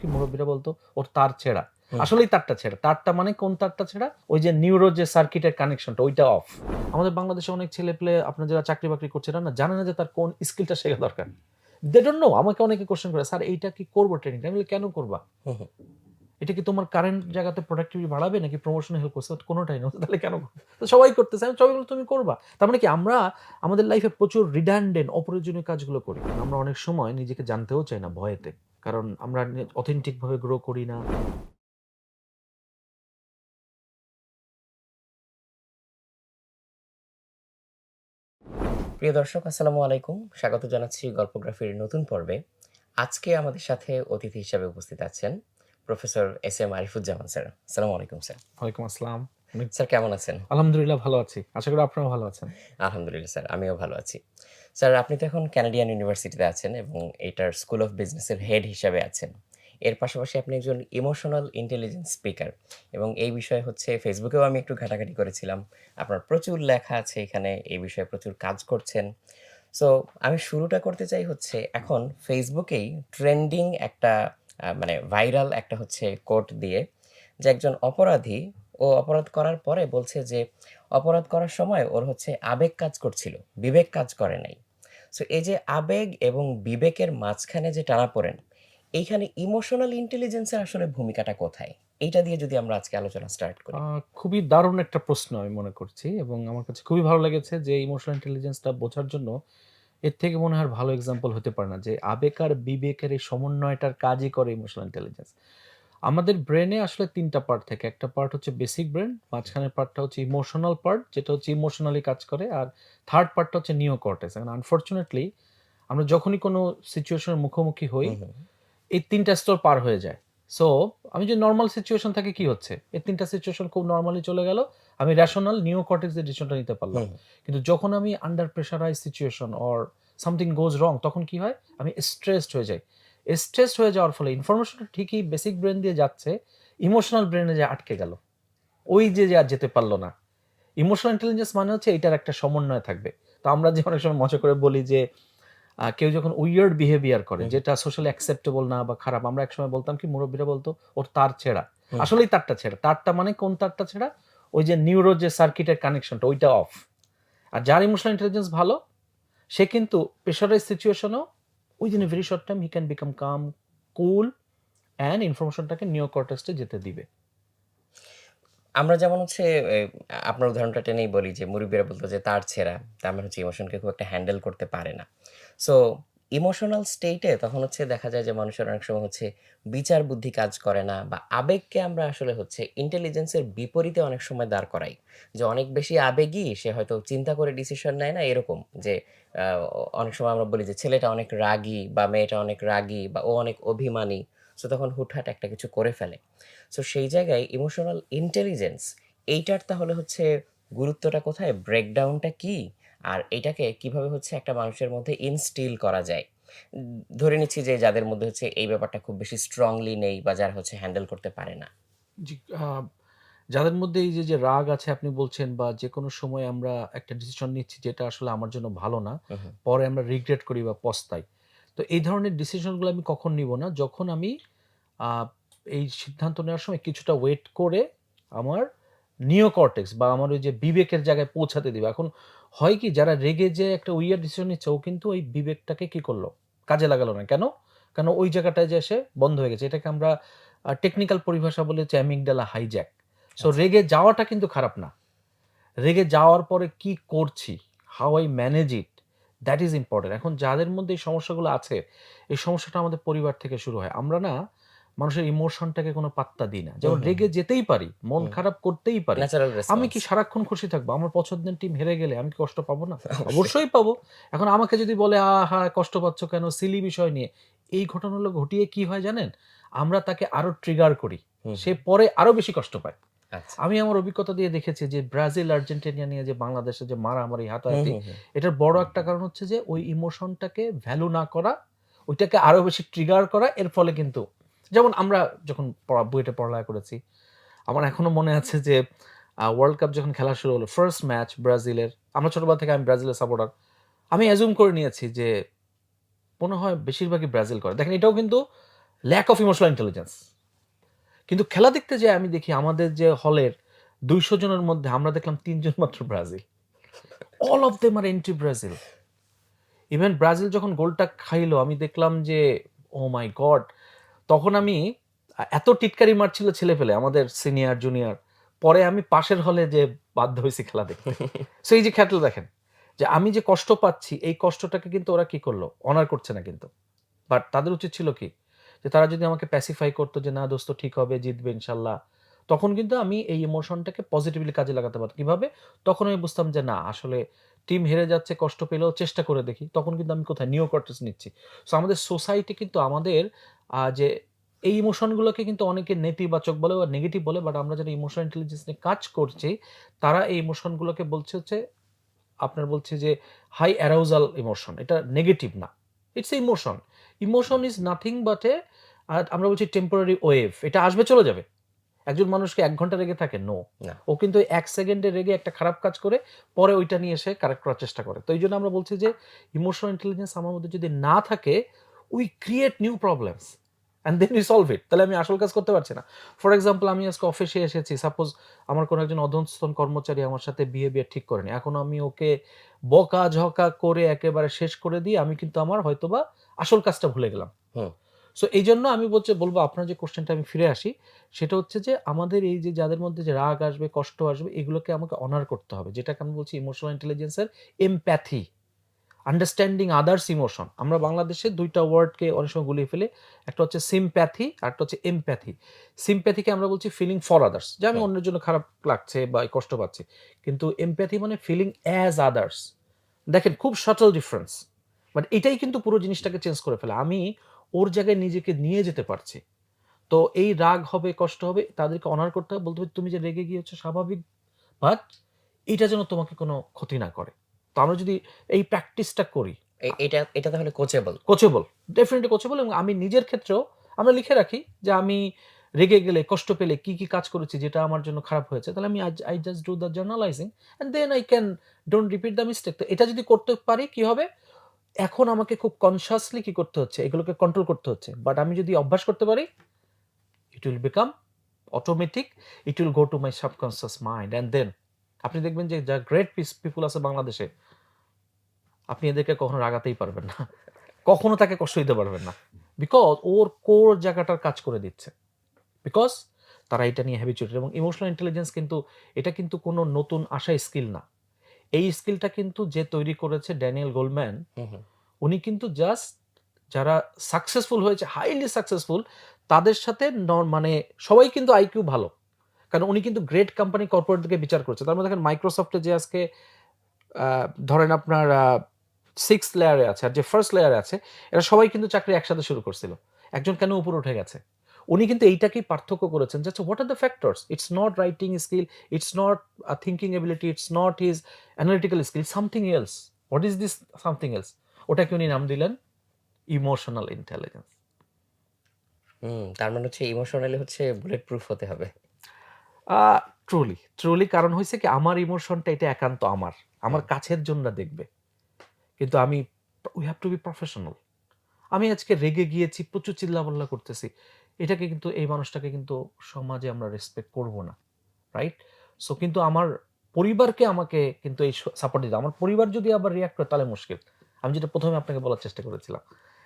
কি মুরব্বীরা বলতো ওর তার ছেঁড়া। আসলেই তারটা ছেঁড়া। তারটা মানে কোন তারটা ছেঁড়া? ওই যে নিউরো যে সার্কিটের কানেকশনটা ওইটা অফ। আমাদের বাংলাদেশে অনেক ছেলেপেলে আপনার যারা চাকরি-বাকরি করছে এরা না জানে না যে তার কোন স্কিলটা শেখা দরকার। they don't know। আমাকে অনেকে কোয়েশ্চেন করে, "স্যার এইটা কি করব ট্রেনিংটা?" আমি বলি, "কেন করবা? এটা কি তোমার কারেন্ট জায়গাতে প্রোডাক্টিভিটি বাড়াবে নাকি প্রমোশনে হেল্প করছে?" কোনটাই না। তাহলে কেন করবে? তো সবাই করতেছে। আমি সবাই বলে তুমি করবা। তার মানে কি আমরা আমাদের লাইফে প্রচুর রিডান্ডেন্ট অপ্রয়োজনীয় কাজগুলো করি। আমরা অনেক সময় নিজেকে জানতেও চাই না ভয়েতে। কারণ আমরা অথেন্টিক ভাবে গ্রো করি না। প্রিয় দর্শক আসসালামু আলাইকুম। স্বাগত জানাচ্ছি গল্পগ্রাফির নতুন পর্বে। আজকে আমাদের সাথে অতিথি হিসেবে উপস্থিত আছেন professor S M Arifuzzaman sir. আসসালামু আলাইকুম স্যার। ওয়ালাইকুম আসসালাম। অনেক স্যার কেমন আছেন? আলহামদুলিল্লাহ ভালো আছি। আশা করি আপনারাও ভালো আছেন। আলহামদুলিল্লাহ স্যার, আমিও ভালো আছি। স্যার আপনি তো এখন কানাডিয়ান ইউনিভার্সিটিতে আছেন এবং এটার স্কুল অফ বিজনেসের হেড হিসাবে আছেন। এর পাশাপাশি আপনি একজন ইমোশনাল ইন্টেলিজেন্স স্পিকার এবং এই বিষয়ে হচ্ছে ফেসবুকেও আমি একটু ঘাটাঘাটি করেছিলাম। আপনার প্রচুর লেখা আছে এখানে, এই বিষয়ে প্রচুর কাজ করছেন। সো আমি শুরুটা করতে চাই হচ্ছে এখন ফেসবুকেই ট্রেন্ডিং একটা মানে ভাইরাল একটা হচ্ছে কোট দিয়ে যে একজন অপরাধী ও অপরাধ করার পরে বলছে যে অপরাধ করার সময় ওর হচ্ছে আবেগ কাজ করছিল, বিবেক কাজ করে নাই। সো এই যে আবেগ এবং বিবেকের মাঝখানে যে টানাপোড়েন, এইখানে ইমোশনাল ইন্টেলিজেন্সের আসলে ভূমিকাটা কোথায়? এইটা দিয়ে যদি আমরা আজকে আলোচনা স্টার্ট আ করি। খুবই দারুণ একটা প্রশ্ন আমি মনে করছি এবং আমার কাছে খুবই ভালো লেগেছে যে ইমোশনাল ইন্টেলিজেন্সটা বোঝার জন্য এর থেকে মনে হয় আর ভালো এক্সাম্পল হতে পারে না যে আবেগ আর বিবেকের এই সমন্বয়টার কাজই করে ইমোশনাল ইন্টেলিজেন্স। আমাদের ব্রেনে আসলে ৩ টা পার্ট থাকে। একটা পার্ট হচ্ছে বেসিক ব্রেন, মাঝখানের পার্টটা হচ্ছে ইমোশনাল পার্ট যেটা হচ্ছে ইমোশনালি কাজ করে। আর 3rd পার্টটা হচ্ছে নিওকর্টেক্স। এখন আনফরচুনেটলি আমরা যখনই কোনো সিচুয়েশনের মুখোমুখি হই, হুম, হুম। এই ৩ টা স্তর পার হয়ে যায়। সো আমি যদি নরমাল সিচুয়েশন থাকে কি হচ্ছে? এই ৩ টা সিচুয়েশন খুব নরমালি চলে গেল। আমি রেশনাল নিওকর্টেক্স দিয়ে ডিসিশনটা নিতে পারলাম। হুম, কিন্তু যখন আমি under pressurized situation or something goes wrong তখন কি হয়? আমি স্ট্রেসড হয়ে যাই। স্ট্রেসড হয়ে যাওয়ার ফলে ইনফরমেশনটা ঠিকই বেসিক ব্রেইন দিয়ে যাচ্ছে, ইমোশনাল ব্রেইনে যেয়ে আটকে গেল। ওই যে আর যেতে পারল না। ইমোশনাল ইন্টেলিজেন্স মানে হচ্ছে এটার একটা সমন্বয় থাকবে। তো আমরা যে অনেক সময় মজা করে বলি যে কেউ যখন উইয়ার্ড বিহেভিয়ার করে হুম, যেটা সোশ্যালি অ্যাকসেপ্টেবল না বা খারাপ, আমরা একসময় বলতাম কি মুরব্বীরা বলতো ওর তার ছেঁড়া। হুম। আসলেই তারটা ছেঁড়া। তারটা মানে কোন তারটা ছেঁড়া? ওই যে নিউরো যে সার্কিটের কানেকশনটা ওইটা অফ। আর যার ইমোশনাল ইন্টেলিজেন্স ভালো সে কিন্তু প্রেশারাইজ সিচুয়েশনেও within a very short time he can become calm, cool and ইনফরমেশনটাকে নিওকর্টেক্সে যেতে দিবে। আমরা যেমন হচ্ছে এ আপনার উদাহরণটা টেনেই বলি যে মুরুব্বিরা বলত যে তার ছেঁড়া। তার মানে হচ্ছে ইমোশনকে খুব একটা হ্যান্ডেল করতে পারে না। সো ইমোশনাল স্টেটে তখন হচ্ছে দেখা যায় যে মানুষের অনেক সময় হচ্ছে বিচার বুদ্ধি কাজ করে না বা আবেগকে আমরা আসলে হচ্ছে ইন্টেলিজেন্সের বিপরীতে অনেক সময় দাঁড় করাই। যে অনেক বেশি আবেগী সে হয়তো চিন্তা করে ডিসিশন নেয় না এরকম। যে আ অনেক সময় আমরা বলি যে ছেলেটা অনেক রাগী বা মেয়েটা অনেক রাগী বা ও অনেক অভিমানী। সো তখন হুটহাট একটা কিছু করে ফেলে। সো সেই জায়গায় ইমোশনাল ইন্টেলিজেন্স এইটার তাহলে হচ্ছে গুরুত্বটা কোথায়? ব্রেকডাউনটা কি? আর এটাকে কিভাবে হচ্ছে একটা মানুষের মধ্যে ইনস্টিল করা যায়? ধরে নিচ্ছি যে যাদের মধ্যে হচ্ছে এই ব্যাপারটা খুব বেশি স্ট্রংলি নেই বা যারা হচ্ছে হ্যান্ডেল করতে পারে না। জি, যাদের মধ্যে এই যে রাগ আছে আপনি বলছেন বা যেকোনো সময় আমরা একটা ডিসিশন নিচ্ছি যেটা আসলে আমার জন্য ভালো না। হু, হু। পরে আমরা রিগ্রেট করি বা পস্তাই। তো এই ধরনের ডিসিশনগুলো আমি কখন নিব না? যখন আমি আ এই সিদ্ধান্ত নেওয়ার সময় কিছুটা ওয়েট করে আমার নিওকর্টেক্স বা আমার ওই যে বিবেকের জায়গায় পৌঁছাতে দিবে। এখন হয় কি যারা রেগে যেয়ে একটা উইয়ার্ড ডিসিশন নিচ্ছে ও কিন্তু ওই বিবেকটাকে কি করলো? কাজে লাগালো না। কেন? কারণ ওই জায়গাটায় যেয়ে সে বন্ধ হয়ে গেছে। এটাকে আমরা টেকনিক্যাল পরিভাষা বলে হচ্ছে অ্যামিগডালা হাইজ্যাক। সো আচ্ছা। রেগে যাওয়াটা কিন্তু খারাপ না। রেগে যাওয়ার পরে কি করছি? How I manage it? That is important. এখন যাদের মধ্যে এই সমস্যাগুলো আছে, এই সমস্যাটা আমাদের পরিবার থেকে শুরু হয়। আমরা না মানুষের ইমোশনটাকে কোনো পাত্তা দিই না। হু, যেমন হু, হু, রেগে যেতেই পারি, মন হুম। খারাপ করতেই পারি। ন্যাচারাল আমি রেসপন্স। কি সারাক্ষণ খুশি থাকবো? আমার পছন্দের টিম হেরে গেলে আমি কি কষ্ট পাবো না? অবশ্যই। অবশ্যই পাবো। এখন আমাকে যদি বলে, "আহা! কষ্ট পাচ্ছ কেন? সিলি বিষয় নিয়ে।" এই ঘটনাগুলো ঘটিয়ে কি হয় জানেন? আমরা তাকে আরো ট্রিগার করি। হু, সে হু। পরে আরো বেশি কষ্ট পায়। আচ্ছা। আমি আমার অভিজ্ঞতা দিয়ে দেখেছি যে ব্রাজিল, আর্জেন্টিনা নিয়ে যে বাংলাদেশে যে মারামারি, হু, হাতাহাতি হু, হু। এটার বড় একটা কারণ হচ্ছে যে ওই ইমোশনটাকে ভ্যালু না করা, ওইটাকে আরো বেশি ট্রিগার করা। এর ফলে কিন্তু যেমন আমরা যখন বুয়েটে পড়ালেখা করেছি, আমার এখনো মনে আছে যে ওয়ার্ল্ড কাপ যখন খেলা শুরু হলো, ফার্স্ট ম্যাচ ব্রাজিলের। আমরা ছোটবেলা থেকে আমি ব্রাজিলের সাপোর্টার। আমি অ্যাজিউম করে নিয়েছি যে মনে হয় বেশিরভাগই ব্রাজিল করে। দেখেন এটাও কিন্তু ল্যাক অফ ইমোশনাল ইন্টেলিজেন্স। কিন্তু খেলা দেখতে যেয়ে আমি দেখি আমাদের যে হলের 200 জনের মধ্যে আমরা দেখলাম 3 জন মাত্র Brazil. All of them are anti Brazil. Even Brazil যখন গোলটা খাইলো আমি দেখলাম যে ও মাই গড! তখন আমি এত টিটকারি মারছিল ছেলেপেলে আমাদের সিনিয়র, জুনিয়র। পরে আমি পাশের হলে যেয়ে বাধ্য হইছি খেলা দেখতে। সো এই যে খেলাটা দেখেন, যে আমি যে কষ্ট পাচ্ছি এই কষ্টটাকে কিন্তু ওরা কি করলো? অনার করছে না কিন্তু। বাট তাদের উচিত ছিল কি? যে তারা যদি আমাকে প্যাসিফাই করতো যে, "না দোস্ত ঠিক হবে, জিতবে ইনশাল্লাহ।" তখন কিন্তু আমি এই ইমোশনটাকে পজিটিভলি কাজে লাগাতে পারতাম। কিভাবে? তখন আমি বুঝতাম যে না আসলে টিম হেরে যাচ্ছে, কষ্ট পেলেও চেষ্টা করে দেখি। তখন কিন্তু আমি কোথায়? নিওকর্টেক্স নিচ্ছি। সো আমাদের সোসাইটি কিন্তু আমাদের যে এই ইমোশনগুলোকে কিন্তু অনেকে নেতিবাচক বলে বা নেগেটিভ বলে। বাট আমরা যারা ইমোশনাল ইন্টেলিজেন্স নিয়ে কাজ করছি, তারা এই ইমোশনগুলোকে বলছে হচ্ছে আপনার বলছি যে হাই অ্যারাউজাল ইমোশন। এটা নেগেটিভ না। It's a emotion. Emotion is nothing but আমরা বলছি টেম্পোরারি ওয়েভ। এটা আসবে চলে যাবে। একজন মানুষকে ১ ঘন্টা রেগে থাকে? নো। না। ও কিন্তু ১ সেকেন্ডে রেগে একটা খারাপ কাজ করে, পরে ওইটা নিয়ে এসে কারেক্ট করার চেষ্টা করে। তো এইজন্য আমরা বলছি যে ইমোশনাল ইন্টেলিজেন্স আমার মধ্যে যদি না থাকে, we create new problems and then we solve it. তাহলে আমি আসল কাজ করতে পারছি না। ফর এক্সাম্পল আমি আজকে অফিসে এসেছি। সাপোজ আমার কোনো একজন অধস্তন কর্মচারী আমার সাথে বিহেভিয়ার ঠিক করেনি। এখন আমি ওকে বকাঝকা করে একেবারে শেষ করে দিয়ে আমি কিন্তু আমার হয়তোবা আসল কাজটা ভুলে গেলাম। হুম, সো এইজন্য আমি বলব আপনার যে কোয়েশ্চেনটা আমি ফিরে আসি, সেটা হচ্ছে যে আমাদের এই যে যাদের মধ্যে যে রাগ আসবে, কষ্ট আসবে এগুলোকে আমাকে অনার করতে হবে। যেটাকে আমি বলছি ইমোশনাল ইন্টেলিজেন্স এর এমপ্যাথি, আন্ডারস্ট্যান্ডিং আদার্স ইমোশন। আমরা বাংলাদেশে ২ টা ওয়ার্ডকে অনেক সময় গুলিয়ে ফেলি। একটা হচ্ছে সিম্প্যাথি, আরেকটা হচ্ছে এমপ্যাথি। সিম্প্যাথিকে আমরা বলছি ফিলিং ফর আদার্স। যে আমি হুম। অন্যের জন্য খারাপ লাগছে বা কষ্ট পাচ্ছি। কিন্তু এমপ্যাথি মানে ফিলিং অ্যাজ আদার্স। দেখেন খুব সাটল ডিফারেন্স। বাট এটাই কিন্তু পুরো জিনিসটাকে চেঞ্জ করে ফেলে। আমি ওর জায়গায় নিজেকে নিয়ে যেতে পারছি। তো এই রাগ হবে, কষ্ট হবে, তাদেরকে অনার করতে হবে। বলতে হবে, "তুমি যে রেগে গিয়েছো স্বাভাবিক, বাট এটা যেন তোমাকে কোনো ক্ষতি না করে।" তো আমরা যদি এই প্র্যাকটিসটা করি, এটা এটা তাহলে কোচেবল। কোচেবল, ডেফিনিটলি কোচেবল এবং আমি নিজের ক্ষেত্রেও আমরা লিখে রাখি যে আমি রেগে গেলে, কষ্ট পেলে কি, কি কাজ করেছি যেটা আমার জন্য খারাপ হয়েছে। তাহলে আমি I just do the journalizing and then I can don't repeat the mistake. তো এটা যদি করতে পারি কি হবে? এখন আমাকে খুব কনসিয়াসলি কি করতে হচ্ছে? এগুলোকে কন্ট্রোল করতে হচ্ছে। বাট আমি যদি অভ্যাস করতে পারি, it will become automatic, it will go to my subconscious mind and then আপনি দেখবেন যে যা গ্রেট পিপল আছে বাংলাদেশে, আপনি এদেরকে কখনো রাগাতেই পারবেন না। কখনো তাকে কষ্ট দিতে পারবেন না। বিকজ ওর কোর জায়গাটার কাজ করে দিচ্ছে। বিকজ তারা এটা নিয়ে হ্যাবিচুয়েটেড এবং ইমোশনাল ইন্টেলিজেন্স কিন্তু এটা কিন্তু কোনো নতুন আসা স্কিল না। এই স্কিলটা কিন্তু যে তৈরি করেছে ড্যানিয়েল গোল্ডম্যান, হুম, হুম। উনি কিন্তু জাস্ট যারা সাকসেসফুল হয়েছে, হাইলি সাকসেসফুল তাদের সাথে মানে সবাই কিন্তু আইকিউ ভালো। কারণ উনি কিন্তু গ্রেট কোম্পানি কর্পোরেটদেরকে বিচার করেছে। তার মধ্যে দেখেন মাইক্রোসফটে যে আজকে ধরেন আপনার 6th লেয়ারে আছে আর যে 1st লেয়ারে আছে, এরা সবাই কিন্তু চাকরি একসাথে শুরু করছিল। একজন কেন উপরে উঠে গেছে? উনি কিন্তু এইটাকেই পার্থক্য করেছেন যে what are the factors? It's not writing skill, it's not thinking ability, it's not his analytical skill, something else. What is this something else? ওটাকে উনি নাম দিলেন ইমোশনাল ইন্টেলিজেন্স। তার মানে হচ্ছে ইমোশনালি হচ্ছে বুলেট প্রুফ হতে হবে। আ ট্রুলি কারণ হইছে কি আমার ইমোশনটা এটা একান্ত আমার। আমার হুম, কাছের জনরা দেখবে। কিন্তু আমি we have to be professional. আমি আজকে রেগে গিয়েছি, প্রচুর চিল্লাপাল্লা করতেছি। এটাকে কিন্তু এই মানুষটাকে কিন্তু সমাজে আমরা রেসপেক্ট করব না। রাইট? সো কিন্তু আমার পরিবারকে আমাকে কিন্তু এই সাপোর্ট দিতে আমার পরিবার যদি আবার রিঅ্যাক্ট করে তাহলে মুশকিল। আমি যেটা ১ম এ আপনাকে বলার চেষ্টা করেছিলাম।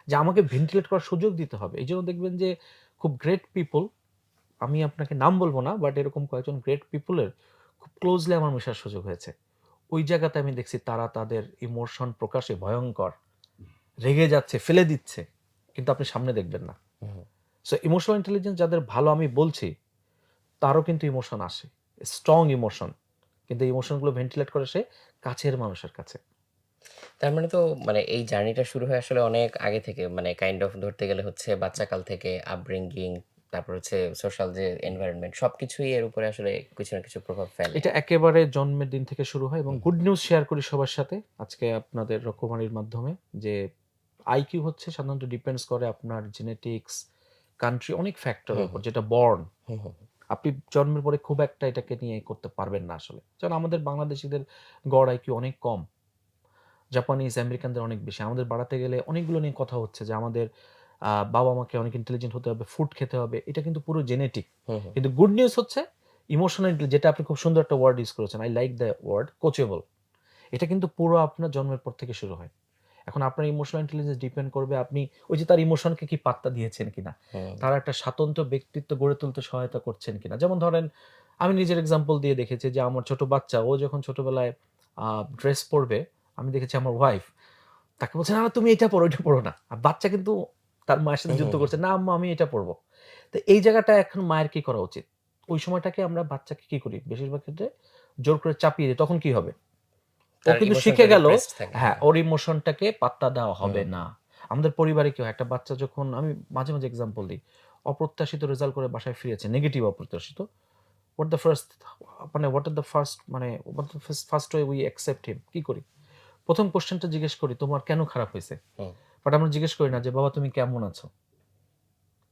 যে আমাকে ভেন্টিলেট করার সুযোগ দিতে হবে। এইজন্য দেখবেন যে খুব গ্রেট পিপল, আমি আপনাকে নাম বলব না, বাট এরকম কয়েকজন গ্রেট পিপল এর খুব ক্লোজলি আমার মেশার সুযোগ হয়েছে। ওই জায়গাতে আমি দেখছি তারা তাদের ইমোশন প্রকাশে ভয়ংকর। রেগে যাচ্ছে, ফেলে দিচ্ছে। কিন্তু আপনি সামনে দেখবেন না। হুম। সো ইমোশনাল ইন্টেলিজেন্স যাদের ভালো আমি বলছি, তারও কিন্তু ইমোশন আসে। Strong emotion. কিন্তু এই ইমোশনগুলো ভেন্টিলেট করে সে কাছের মানুষের কাছে। তার মানে তো মানে এই জার্নিটা শুরু হয় আসলে অনেক আগে থেকে। মানে কাইন্ড অফ ধরতে গেলে হচ্ছে বাচ্চাকাল থেকে আপব্রিঙ্গিং, তারপর হচ্ছে সোশ্যাল যে এনভায়রনমেন্ট সবকিছুই এর উপরে আসলে কিছু না কিছু প্রভাব ফেলে। এটা একেবারে জন্মের দিন থেকে শুরু হয় এবং হুম, গুড নিউজ শেয়ার করি সবার সাথে আজকে আপনাদের রকমারির মাধ্যমে যে আইকিউ হচ্ছে সাধারণত ডিপেন্ডস করে আপনার জেনেটিক্স, কান্ট্রি অনেক ফ্যাক্টরের হুম, উপর হুম, যেটা বর্ন। হুম, হুম, আপনি জন্মের পরে খুব একটা এটাকে নিয়ে করতে পারবেন না আসলে। যেমন আমাদের বাংলাদেশীদের গড় আইকিউ অনেক কম। জাপানিজ, আমেরিকানদের অনেক বেশি। আমাদের বাড়াতে গেলে অনেকগুলো নিয়ে কথা হচ্ছে যে আমাদের বাবা মাকে অনেক ইন্টেলিজেন্ট হতে হবে, ফুড খেতে হবে, এটা কিন্তু পুরো জেনেটিক। হুম, হুম। কিন্তু গুড নিউজ হচ্ছে ইমোশনাল, যেটা আপনি খুব সুন্দর একটা ওয়ার্ড ইউজ করেছেন, আই লাইক দ্য ওয়ার্ড কোচেবল। এটা কিন্তু পুরো আপনার জন্মের পর থেকে শুরু হয়। এখন আপনার ইমোশনাল ইন্টেলিজেন্স ডিপেন্ড করবে আপনি ওই যে তার ইমোশনকে কি পাত্তা দিয়েছেন কিনা, হুম, তার একটা স্বাতন্ত্র্য ব্যক্তিত্ব গড়ে তুলতে সহায়তা করছেন কিনা। যেমন ধরেন আমি নিজের এক্সাম্পল দিয়ে দেখেছি যে আমার ছোট বাচ্চা ও যখন ছোটবেলায় ড্রেস পরবে, আমি দেখেছি আমার ওয়াইফ তাকে বলছে, না না, তুমি এটা পড়ো, এটা পড়ো না। আর বাচ্চা কিন্তু তার মায়ের সাথে হুম, যুদ্ধ হুম, হুম। করছে, না আম্মা আমি এটা পড়বো। তো এই জায়গাটা এখন মায়ের কি করা উচিত? ওই সময়টাকে আমরা বাচ্চাকে কি করি বেশিরভাগ ক্ষেত্রে জোর করে চাপিয়ে দিই, তখন কি হবে? ও তার কিন্তু ইমোশনটা শিখে গেল, রিপ্রেসড থাকে। হ্যাঁ, হ্যাঁ। ওর ইমোশনটাকে পাত্তা দেওয়া হবে হুম, না। আমাদের পরিবারে কি হয়, একটা বাচ্চা যখন আমি মাঝে, মাঝে এক্সাম্পল দিই। অপ্রত্যাশিত রেজাল্ট করে বাসায় ফিরেছে, নেগেটিভ অপ্রত্যাশিত। হোয়াট দ্য ফার্স্ট মানে হোয়াট আর দ্য ফার্স্ট মানে what the first way we accept him? কি করি? ১ম কোয়েশ্চেনটা জিজ্ঞেস করি, "তোমার কেন খারাপ হইছে?" হুম। বাট আমরা জিজ্ঞেস করি না যে, "বাবা তুমি কেমন আছো?"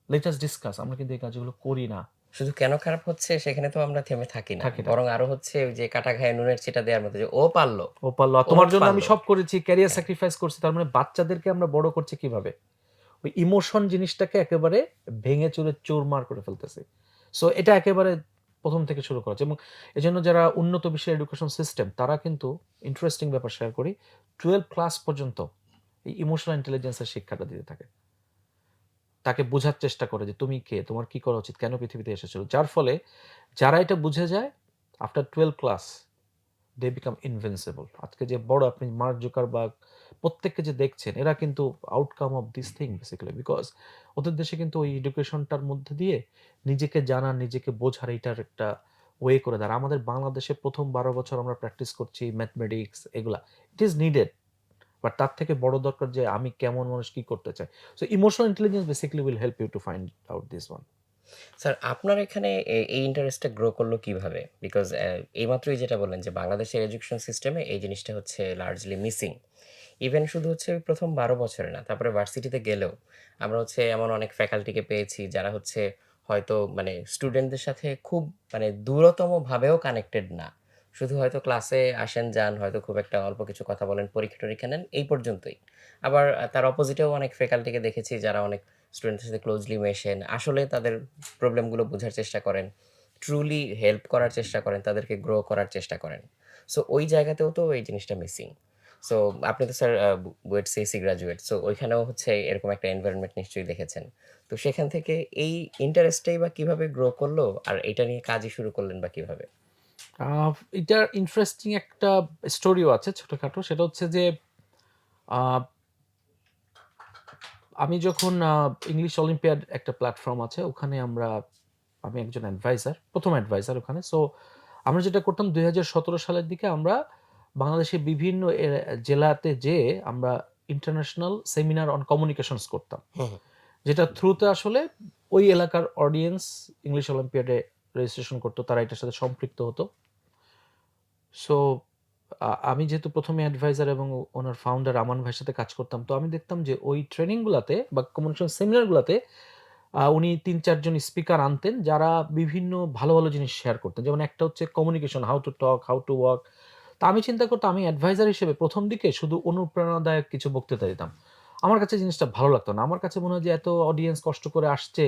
Let us discuss. আমরা কিন্তু এই কাজগুলো করি না, শুধু কেন খারাপ হচ্ছে সেখানে তো আমরা থেমে থাকি না। থাকি না। বরং আরো হচ্ছে ওই যে কাটা ঘায়ে নুনের ছিটা দেওয়ার মতো যে ও পারল, ও পারল, আর ও তোমার জন্য আমি পারল। সব করেছি, ক্যারিয়ার হ্যাঁ। স্যাক্রিফাইস করছি। তার মানে বাচ্চাদেরকে আমরা বড় করছি কিভাবে? ওই ইমোশন জিনিসটাকে একেবারে ভেঙে চুরে চুরমার করে ফেলতেছি। সো এটা একেবারে ১ম থেকে শুরু করা হচ্ছে এবং এজন্য যারা উন্নত বিশ্বের এডুকেশন সিস্টেম তারা কিন্তু ইন্টারেস্টিং ব্যাপার শেয়ার করি, 12 ক্লাস পর্যন্ত এই ইমোশনাল ইন্টেলিজেন্স এর শিক্ষাটা দিতে থাকে। তাকে বোঝার চেষ্টা করে যে তুমি কে? তোমার কি করা উচিত? কেন পৃথিবীতে এসেছো? যার ফলে যারা এটা বুঝে যায় after 12 class they become invincible. আজকে যে বড় আপনি মার্ক জুকারবার্গ প্রত্যেককে যে দেখছেন এরা কিন্তু outcome of this thing basically because ওদের দেশে কিন্তু ওই এডুকেশনটার মধ্যে দিয়ে নিজেকে জানার, নিজেকে বোঝার এইটার একটা ওয়ে করে দেয়। আর আমাদের বাংলাদেশে ১ম ১২ বছর আমরা প্র্যাকটিস করছি ম্যাথমেটিক্স এগুলা। ইট ইস নিডেড। বাট তার থেকে বড় দরকার যে আমি কেমন মানুষ, কি করতে চাই। So emotional intelligence basically will help you to find out this one. Sir আপনার এখানে এই ইন্টারেস্টটা গ্রো করলো কিভাবে? বিকজ এইমাত্রই যেটা বললেন যে বাংলাদেশের এডুকেশন সিস্টেমে এই জিনিসটা হচ্ছে লার্জলি মিসিং। ইভেন শুধু হচ্ছে ওই ১ম ১২ বছরে না, তারপরে ভার্সিটিতে গেলেও আমরা হচ্ছে এমন অনেক ফ্যাকাল্টিকে পেয়েছি যারা হচ্ছে হয়তো মানে স্টুডেন্টদের সাথে খুব মানে দূরতম ভাবেও কানেক্টেড না। শুধু হয়তো ক্লাসে আসেন যান, হয়তো খুব একটা অল্প কিছু কথা বলেন, পরীক্ষা-টরীক্ষা নেন, এই পর্যন্তই। আবার তার অপোজিটেও অনেক ফ্যাকাল্টিকে দেখেছি যারা অনেক স্টুডেন্টদের সাথে ক্লোজলি মেশেন। আসলে তাদের প্রবলেমগুলো বুঝার চেষ্টা করেন। ট্রুলি হেল্প করার চেষ্টা করেন, তাদেরকে গ্রো করার চেষ্টা করেন। সো ওই জায়গাতেও তো এই জিনিসটা মিসিং। সো আপনি তো sir BUET CSC graduate. So ওইখানেও হচ্ছে এরকম একটা এনভায়রনমেন্ট নিশ্চয়ই দেখেছেন। তো সেখান থেকে এই ইন্টারেস্টটাই বা কিভাবে গ্রো করলো? আর এটা নিয়ে কাজই শুরু করলেন বা কিভাবে? এটার ইন্টারেস্টিং একটা স্টোরিও আছে ছোটখাটো। সেটা হচ্ছে যে আ আমি যখন ইংলিশ অলিম্পিয়াড একটা প্ল্যাটফর্ম আছে ওখানে আমি একজন অ্যাডভাইজার, ১ম অ্যাডভাইজার ওখানে। সো আমরা যেটা করতাম ২০১৭ সালের দিকে আমরা বাংলাদেশের বিভিন্ন জেলাতে যেয়ে আমরা ইন্টারন্যাশনাল সেমিনার অন কমিউনিকেশনস করতাম। হুম, হুম। যেটা থ্রুতে আসলে ওই এলাকার অডিয়েন্স ইংলিশ অলিম্পিয়াডে রেজিস্ট্রেশন করতো। তারা এটার সাথে সম্পৃক্ত হতো। সো আমি যেহেতু ১ম এ অ্যাডভাইজার এবং ওনার ফাউন্ডার আমান ভাইয়ের সাথে কাজ করতাম। তো আমি দেখতাম যে ওই ট্রেনিং গুলাতে বা কমিউনিকেশন সেমিনার গুলাতে উনি ৩-৪ জন স্পিকার আনতেন যারা বিভিন্ন ভালো, ভালো জিনিস শেয়ার করতেন। যেমন একটা হচ্ছে communication, how to talk, how to walk. তো আমি চিন্তা করতাম আমি অ্যাডভাইজার হিসেবে ১ম দিকে শুধু অনুপ্রেরণাদায়ক কিছু বক্তৃতা দিতাম। আমার কাছে জিনিসটা ভালো লাগতো না। আমার কাছে মনে হয় যে এত অডিয়েন্স কষ্ট করে আসছে,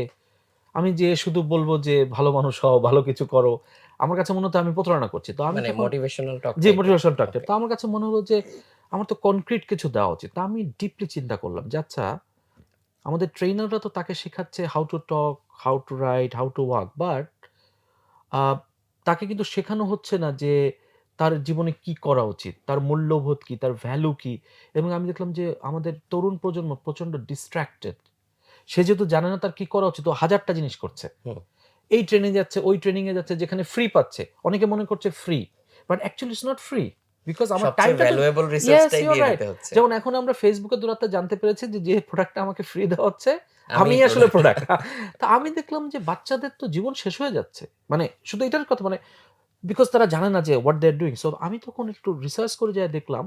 আমি যেয়ে শুধু বলব যে ভালো মানুষ হও, ভালো কিছু করো। আমার কাছে মনে হতো আমি প্রতারণা করছি। তো আমি মানে তখন মোটিভেশনাল টক জি, টাইপের। মোটিভেশন টাইপের। ওকে। তো আমার কাছে মনে হলো যে আমার তো কনক্রিট কিছু দেওয়া উচিত। তো আমি ডিপলি চিন্তা করলাম যে আচ্ছা আমাদের ট্রেইনাররা তো তাকে শেখাচ্ছে how to talk, how to write, how to walk. But uh তাকে কিন্তু শেখানো হচ্ছে না যে তার জীবনে কি করা উচিত, তার মূল্যবোধ কি, তার ভ্যালু কি? এবং আমি দেখলাম যে আমাদের তরুণ প্রজন্ম প্রচন্ড ডিস্ট্রাক্টেড। সে যেহেতু জানে না তার কি করা উচিত, ও হাজারটা জিনিস করছে। হুম। এই ট্রেনিং যাচ্ছে, ওই ট্রেনিং এ যাচ্ছে যেখানে ফ্রি পাচ্ছে। অনেকে মনে করছে free. But actually it's not free. Because আমার সবচেয়ে টাইমটা তো ভ্যালুয়েবল ইয়েস, রিসোর্সটাই ইউ আর দিয়ে রাইট। দিতে হচ্ছে। যেমন এখন আমরা Facebook এর দুরাত্তে জানতে পেরেছি যে প্রোডাক্টটা আমাকে ফ্রি দেওয়া হচ্ছে, আমিই আমিই আসলে প্রোডাক্ট। প্রোডাক্ট। তো আমি দেখলাম যে বাচ্চাদের তো জীবন শেষ হয়ে যাচ্ছে। মানে শুধু এটার কথা মানে বিকজ তারা জানে না যে what they are doing. So আমি তখন একটু রিসার্চ করে যেয়ে দেখলাম,